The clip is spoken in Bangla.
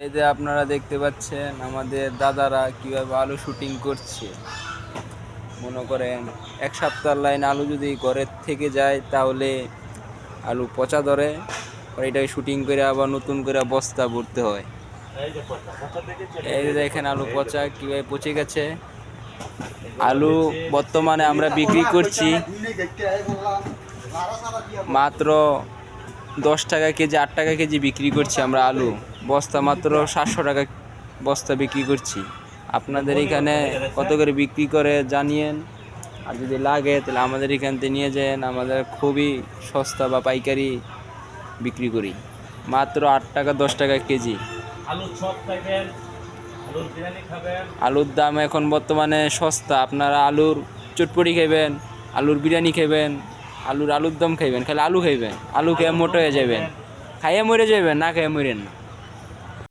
এই যে আপনারা দেখতে পাচ্ছেন আমাদের দাদারা কিভাবে আলু শুটিং করছে। মনে করেন 1 সপ্তাহ লাইন আলু যদি ঘরের থেকে যায় তাহলে আলু পচা ধরে, এটাকে শুটিং করে আবার নতুন করে বস্তা ভরতে হয়। এই যে দেখেন আলু পচা কিভাবে পচে গেছে। আলু বর্তমানে আমরা বিক্রি করছি মাত্র 10 টাকা কেজি, 8 টাকা কেজি বিক্রি করছি আমরা আলু। বস্তা মাত্র 700 টাকা বস্তা বিক্রি করছি। আপনাদের এখানে কত করে বিক্রি করে জানিয়েন, আর যদি লাগে তাহলে আমাদের এখান থেকে নিয়ে যান। আমাদের খুবই সস্তা বা পাইকারি বিক্রি করি, মাত্র 8 টাকা 10 টাকা কেজি। আলুর দাম এখন বর্তমানে সস্তা। আপনারা আলুর চটপটি খাইবেন, আলুর বিরিয়ানি খাইবেন, আলুর দম খাইবেন, খালি আলু খাইবেন, আলু খেয়ে মোটা হয়ে যাবেন। খাইয়ে মরে যাবেন, না খেয়ে মরেন না।